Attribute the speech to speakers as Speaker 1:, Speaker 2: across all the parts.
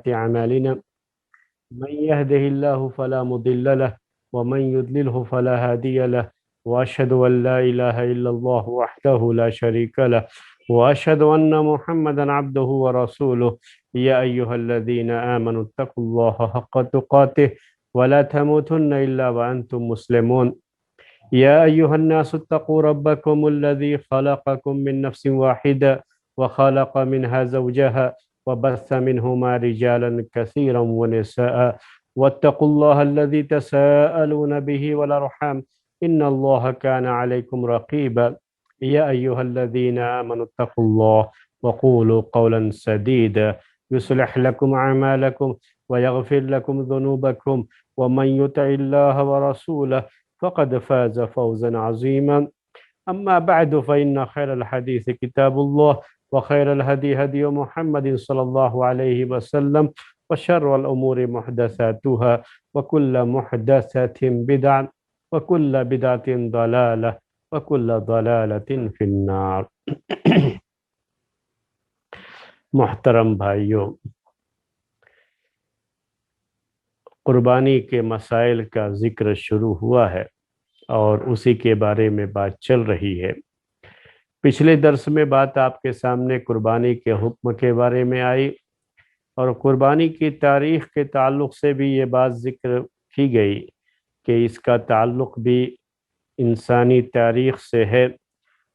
Speaker 1: أعمالنا من يهده الله فلا مضل له ومن يضلله فلا هادي له وأشهد أن لا إله إلا الله وحده لا شريك له وأشهد أن محمدا عبده ورسوله يا أيها الذين آمنوا اتقوا الله حق تقاته ولا تموتن إلا وأنتم مسلمون يا أيها الناس اتقوا ربكم الذي خلقكم من نفس واحدة وخلق منها زوجها وبث منهما رجالا كثيرا ونساء واتقوا الله الذي تساءلون به والأرحام إن الله كان عليكم رقيبا يا أيها الذين آمنوا اتقوا الله وقولوا قولا سديدا يصلح لكم أعمالكم ويغفر لكم ذنوبكم ومن يطع الله ورسوله فقد فاز فوزا عظيما أما بعد فإن خير الحديث كتاب الله وخير الهدي هدي محمد صلى الله عليه وسلم وشر الأمور محدثاتها وكل محدثة بدعة وكل بدعة ضلالة وكل ضلالة في النار محترم بھائیوں، قربانی کے مسائل کا ذکر شروع ہوا ہے اور اسی کے بارے میں بات چل رہی ہے۔ پچھلے درس میں بات آپ کے سامنے قربانی کے حکم کے بارے میں آئی اور قربانی کی تاریخ کے تعلق سے بھی یہ بات ذکر کی گئی کہ اس کا تعلق بھی انسانی تاریخ سے ہے،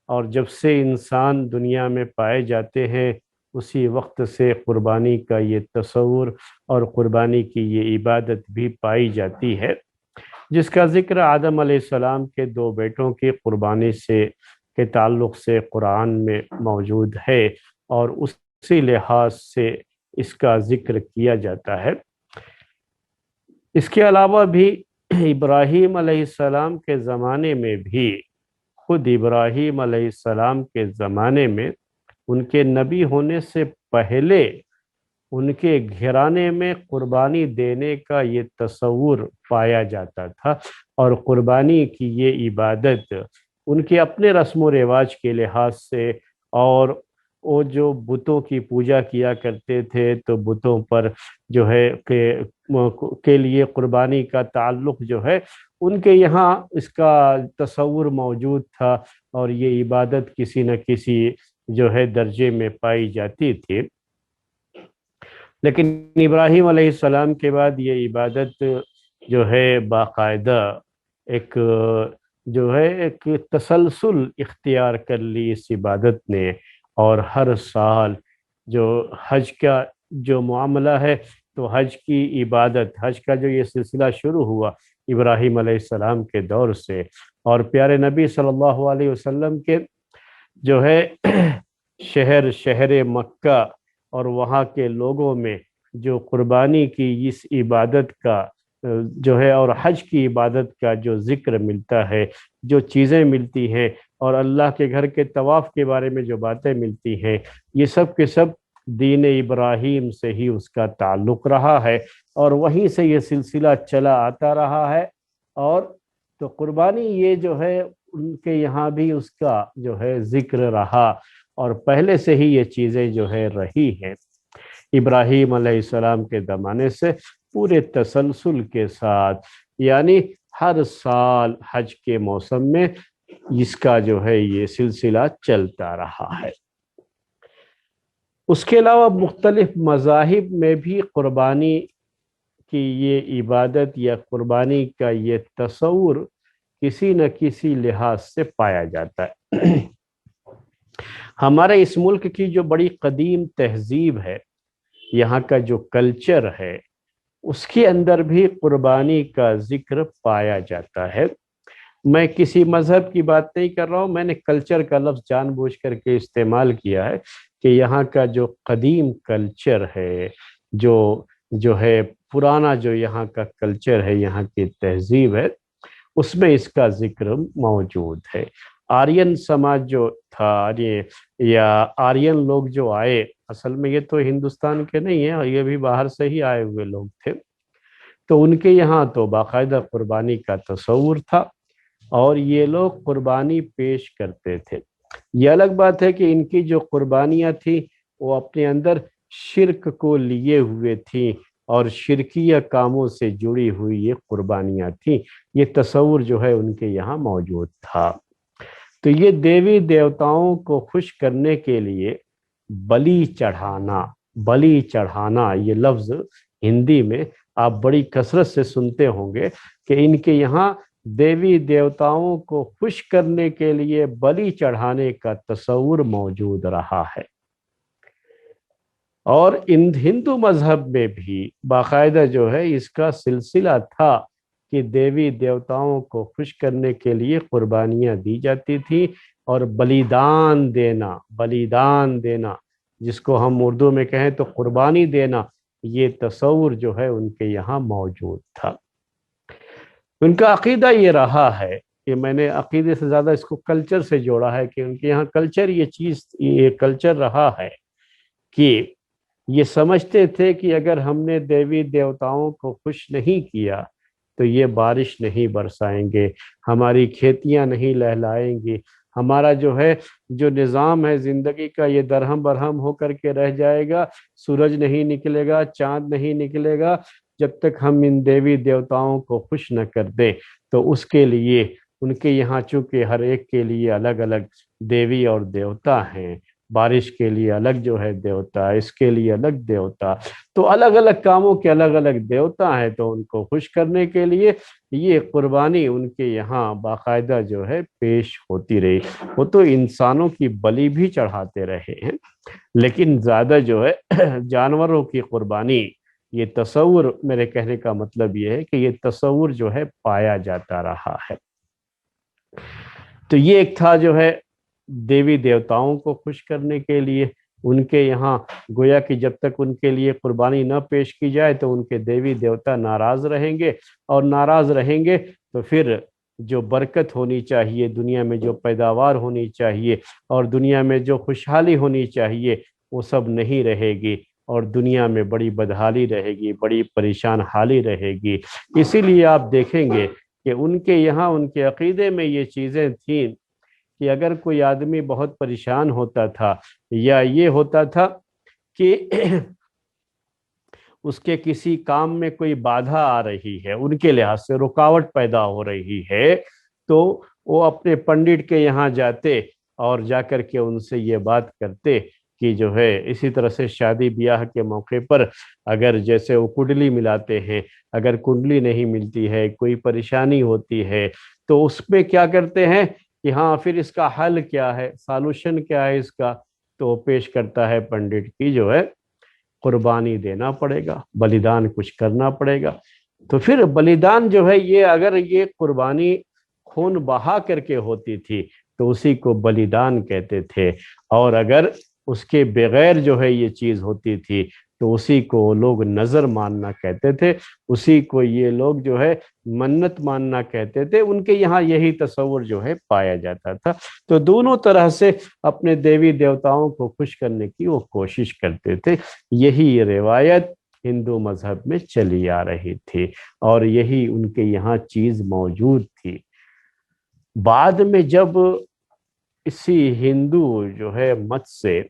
Speaker 1: اور جب سے انسان دنیا میں پائے جاتے ہیں اسی وقت سے قربانی کا یہ تصور اور قربانی کی یہ عبادت بھی پائی جاتی ہے، جس کا ذکر آدم علیہ السلام کے 2 بیٹوں کی قربانی سے کے تعلق سے قرآن میں موجود ہے، اور اسی لحاظ سے اس کا ذکر کیا جاتا ہے۔ اس کے علاوہ بھی ابراہیم علیہ السلام کے زمانے میں بھی، خود ابراہیم علیہ السلام کے زمانے میں ان کے نبی ہونے سے پہلے ان کے گھرانے میں قربانی دینے کا یہ تصور پایا جاتا تھا، اور قربانی کی یہ عبادت ان کے اپنے رسم و رواج کے لحاظ سے، اور وہ جو بتوں کی پوجا کیا کرتے تھے تو بتوں پر جو ہے کے لیے قربانی کا تعلق جو ہے ان کے یہاں اس کا تصور موجود تھا، اور یہ عبادت کسی نہ کسی جو ہے درجے میں پائی جاتی تھی۔ لیکن ابراہیم علیہ السلام کے بعد یہ عبادت جو ہے باقاعدہ ایک جو ہے ایک تسلسل اختیار کر لی اس عبادت نے، اور ہر سال جو حج کا جو معاملہ ہے تو حج کی عبادت، حج کا جو یہ سلسلہ شروع ہوا ابراہیم علیہ السلام کے دور سے، اور پیارے نبی صلی اللہ علیہ وسلم کے جو ہے شہر مکہ اور وہاں کے لوگوں میں جو قربانی کی اس عبادت کا جو ہے اور حج کی عبادت کا جو ذکر ملتا ہے، جو چیزیں ملتی ہیں، اور اللہ کے گھر کے طواف کے بارے میں جو باتیں ملتی ہیں، یہ سب کے سب دین ابراہیم سے ہی اس کا تعلق رہا ہے، اور وہیں سے یہ سلسلہ چلا آتا رہا ہے۔ اور تو قربانی یہ جو ہے ان کے یہاں بھی اس کا جو ہے ذکر رہا، اور پہلے سے ہی یہ چیزیں جو ہے رہی ہیں ابراہیم علیہ السلام کے زمانے سے پورے تسلسل کے ساتھ، یعنی ہر سال حج کے موسم میں اس کا جو ہے یہ سلسلہ چلتا رہا ہے۔ اس کے علاوہ مختلف مذاہب میں بھی قربانی کی یہ عبادت یا قربانی کا یہ تصور کسی نہ کسی لحاظ سے پایا جاتا ہے۔ ہمارے اس ملک کی جو بڑی قدیم تہذیب ہے، یہاں کا جو کلچر ہے، اس کے اندر بھی قربانی کا ذکر پایا جاتا ہے۔ میں کسی مذہب کی بات نہیں کر رہا ہوں، میں نے کلچر کا لفظ جان بوجھ کر کے استعمال کیا ہے کہ یہاں کا جو قدیم کلچر ہے، جو ہے پرانا جو یہاں کا کلچر ہے، یہاں کی تہذیب ہے، اس میں اس کا ذکر موجود ہے۔ آرین سماج جو تھا، یا آرین لوگ جو آئے، اصل میں یہ تو ہندوستان کے نہیں ہیں، یہ بھی باہر سے ہی آئے ہوئے لوگ تھے، تو ان کے یہاں تو باقاعدہ قربانی کا تصور تھا، اور یہ لوگ قربانی پیش کرتے تھے۔ یہ الگ بات ہے کہ ان کی جو قربانیاں تھیں وہ اپنے اندر شرک کو لیے ہوئے تھیں اور شرکیہ کاموں سے جڑی ہوئی یہ قربانیاں تھیں، یہ تصور جو ہے ان کے یہاں موجود تھا۔ تو یہ دیوی دیوتاؤں کو خوش کرنے کے لیے بلی چڑھانا، بلی چڑھانا یہ لفظ ہندی میں آپ بڑی کثرت سے سنتے ہوں گے کہ ان کے یہاں دیوی دیوتاؤں کو خوش کرنے کے لیے بلی چڑھانے کا تصور موجود رہا ہے۔ اور ہندو مذہب میں بھی باقاعدہ جو ہے اس کا سلسلہ تھا کہ دیوی دیوتاؤں کو خوش کرنے کے لیے قربانیاں دی جاتی تھیں، اور بلیدان دینا، بلیدان دینا جس کو ہم اردو میں کہیں تو قربانی دینا، یہ تصور جو ہے ان کے یہاں موجود تھا۔ ان کا عقیدہ یہ رہا ہے کہ میں نے عقیدے سے زیادہ اس کو کلچر سے جوڑا ہے کہ ان کے یہاں کلچر یہ کلچر رہا ہے کہ یہ سمجھتے تھے کہ اگر ہم نے دیوی دیوتاؤں کو خوش نہیں کیا تو یہ بارش نہیں برسائیں گے، ہماری کھیتیاں نہیں لہلائیں گی، ہمارا جو نظام ہے زندگی کا یہ درہم برہم ہو کر کے رہ جائے گا، سورج نہیں نکلے گا، چاند نہیں نکلے گا جب تک ہم ان دیوی دیوتاؤں کو خوش نہ کر دیں۔ تو اس کے لیے ان کے یہاں چونکہ ہر ایک کے لیے الگ الگ دیوی اور دیوتا ہیں، بارش کے لیے الگ جو ہے دیوتا، اس کے لیے الگ دیوتا، تو الگ الگ کاموں کے الگ الگ دیوتا ہیں، تو ان کو خوش کرنے کے لیے یہ قربانی ان کے یہاں باقاعدہ جو ہے پیش ہوتی رہی۔ وہ تو انسانوں کی بلی بھی چڑھاتے رہے ہیں، لیکن زیادہ جو ہے جانوروں کی قربانی، یہ تصور، میرے کہنے کا مطلب یہ ہے کہ یہ تصور جو ہے پایا جاتا رہا ہے۔ تو یہ ایک تھا جو ہے دیوی دیوتاؤں کو خوش کرنے کے لیے ان کے یہاں گویا کہ جب تک ان کے لیے قربانی نہ پیش کی جائے تو ان کے دیوی دیوتا ناراض رہیں گے، اور ناراض رہیں گے تو پھر جو برکت ہونی چاہیے دنیا میں، جو پیداوار ہونی چاہیے اور دنیا میں جو خوشحالی ہونی چاہیے، وہ سب نہیں رہے گی، اور دنیا میں بڑی بدحالی رہے گی، بڑی پریشان حالی رہے گی۔ اسی لیے آپ دیکھیں گے کہ ان کے یہاں ان کے عقیدے میں یہ چیزیں تھیں کہ اگر کوئی آدمی بہت پریشان ہوتا تھا یا یہ ہوتا تھا کہ اس کے کسی کام میں کوئی بادھا آ رہی ہے، ان کے لحاظ سے رکاوٹ پیدا ہو رہی ہے، تو وہ اپنے پنڈت کے یہاں جاتے اور جا کر کے ان سے یہ بات کرتے کہ جو ہے اسی طرح سے شادی بیاہ کے موقع پر اگر جیسے وہ کنڈلی ملاتے ہیں، اگر کنڈلی نہیں ملتی ہے، کوئی پریشانی ہوتی ہے، تو اس پہ کیا کرتے ہیں کہ ہاں پھر اس کا حل کیا ہے، سالوشن کیا ہے اس کا، تو پیش کرتا ہے پنڈت کی جو ہے قربانی دینا پڑے گا، بلیدان کچھ کرنا پڑے گا۔ تو پھر بلیدان جو ہے یہ اگر یہ قربانی خون بہا کر کے ہوتی تھی تو اسی کو بلیدان کہتے تھے، اور اگر اس کے بغیر جو ہے یہ چیز ہوتی تھی تو اسی کو لوگ نظر ماننا کہتے تھے، اسی کو یہ لوگ جو ہے منت ماننا کہتے تھے۔ ان کے یہاں یہی تصور جو ہے پایا جاتا تھا۔ تو دونوں طرح سے اپنے دیوی دیوتاؤں کو خوش کرنے کی وہ کوشش کرتے تھے۔ یہی روایت ہندو مذہب میں چلی آ رہی تھی اور یہی ان کے یہاں چیز موجود تھی۔ بعد میں جب اسی ہندو جو ہے مت سے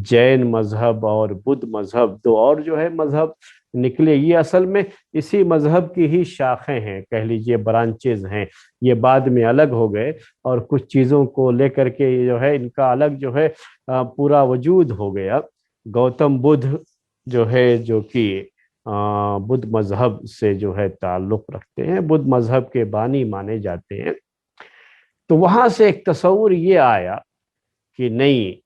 Speaker 1: جین مذہب اور بدھ مذہب، دو اور جو ہے مذہب نکلے، یہ اصل میں اسی مذہب کی ہی شاخیں ہیں، کہہ لیجئے برانچز ہیں، یہ بعد میں الگ ہو گئے اور کچھ چیزوں کو لے کر کے جو ہے ان کا الگ جو ہے پورا وجود ہو گیا۔ گوتم بدھ جو ہے جو کہ بدھ مذہب سے جو ہے تعلق رکھتے ہیں، بدھ مذہب کے بانی مانے جاتے ہیں، تو وہاں سے ایک تصور یہ آیا کہ نہیں،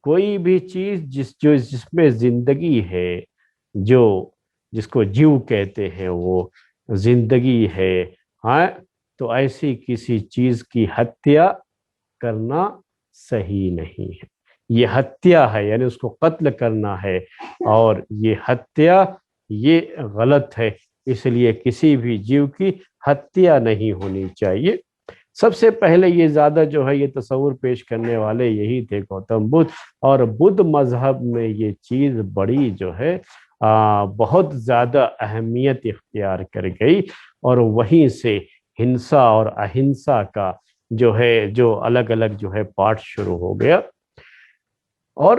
Speaker 1: کوئی بھی چیز جس میں زندگی ہے، جس کو جیو کہتے ہیں، وہ زندگی ہے، ہاں، تو ایسی کسی چیز کی ہتیا کرنا صحیح نہیں ہے۔ یہ ہتیا ہے، یعنی اس کو قتل کرنا ہے، اور یہ ہتیا یہ غلط ہے، اس لیے کسی بھی جیو کی ہتیا نہیں ہونی چاہیے۔ سب سے پہلے یہ زیادہ جو ہے یہ تصور پیش کرنے والے یہی تھے گوتم بدھ، اور بدھ مذہب میں یہ چیز بڑی جو ہے بہت زیادہ اہمیت اختیار کر گئی، اور وہیں سے ہنسا اور اہنسا کا جو الگ الگ جو ہے پارٹ شروع ہو گیا۔ اور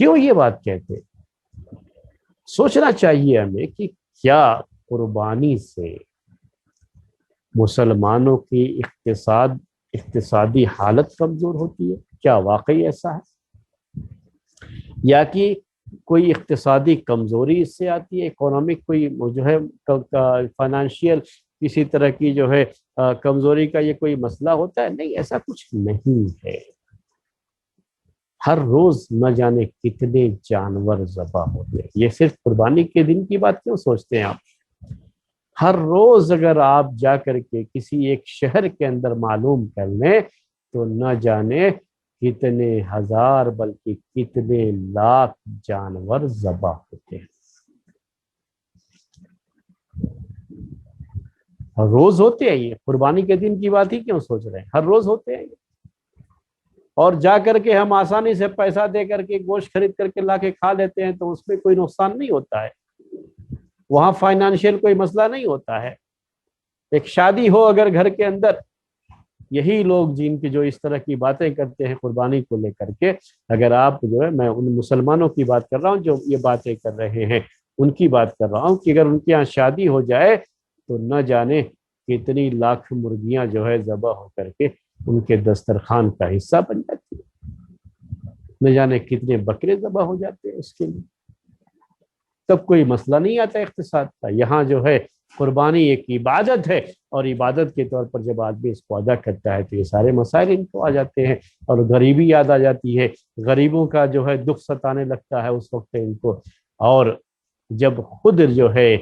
Speaker 1: کیوں یہ بات کہتے ہیں؟ سوچنا چاہیے ہمیں کہ کیا قربانی سے مسلمانوں کی اقتصادی حالت کمزور ہوتی ہے؟ کیا واقعی ایسا ہے؟ یا کہ کوئی اقتصادی کمزوری اس سے آتی ہے، اکنامک کوئی جو ہے فائنانشیل کسی طرح کی جو ہے کمزوری کا یہ کوئی مسئلہ ہوتا ہے؟ نہیں، ایسا کچھ نہیں ہے۔ ہر روز نہ جانے کتنے جانور ذبح ہوتے ہیں۔ یہ صرف قربانی کے دن کی بات کیوں سوچتے ہیں آپ؟ ہر روز اگر آپ جا کر کے کسی ایک شہر کے اندر معلوم کر لیں تو نہ جانے کتنے ہزار بلکہ کتنے لاکھ جانور ذبح ہوتے ہیں۔ ہر روز ہوتے ہیں، یہ قربانی کے دن کی بات ہی کیوں سوچ رہے ہیں؟ ہر روز ہوتے ہیں، اور جا کر کے ہم آسانی سے پیسہ دے کر کے گوشت خرید کر کے لا کے کھا لیتے ہیں تو اس میں کوئی نقصان نہیں ہوتا ہے، وہاں فائنانشیل کوئی مسئلہ نہیں ہوتا ہے۔ ایک شادی ہو اگر گھر کے اندر، یہی لوگ جن کی جو اس طرح کی باتیں کرتے ہیں قربانی کو لے کر کے، اگر آپ جو ہے، میں ان مسلمانوں کی بات کر رہا ہوں جو یہ باتیں کر رہے ہیں، ان کی بات کر رہا ہوں کہ اگر ان کے یہاں شادی ہو جائے تو نہ جانے کتنی لاکھ مرغیاں جو ہے ذبح ہو کر کے ان کے دسترخوان کا حصہ بن جاتی ہے، نہ جانے کتنے بکرے ذبح ہو جاتے ہیں اس کے لیے، تب کوئی مسئلہ نہیں آتا اقتصاد کا۔ یہاں جو ہے قربانی ایک عبادت ہے، اور عبادت کے طور پر جب آدمی اس کو ادا کرتا ہے تو یہ سارے مسائل ان کو آ جاتے ہیں، اور غریبی یاد آ جاتی ہے، غریبوں کا جو ہے دکھ ستانے لگتا ہے اس وقت ان کو، اور جب خود جو ہے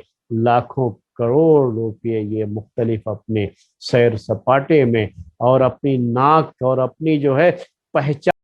Speaker 1: لاکھوں کروڑ روپے یہ مختلف اپنے سیر سپاٹے میں اور اپنی ناک اور اپنی جو ہے پہچان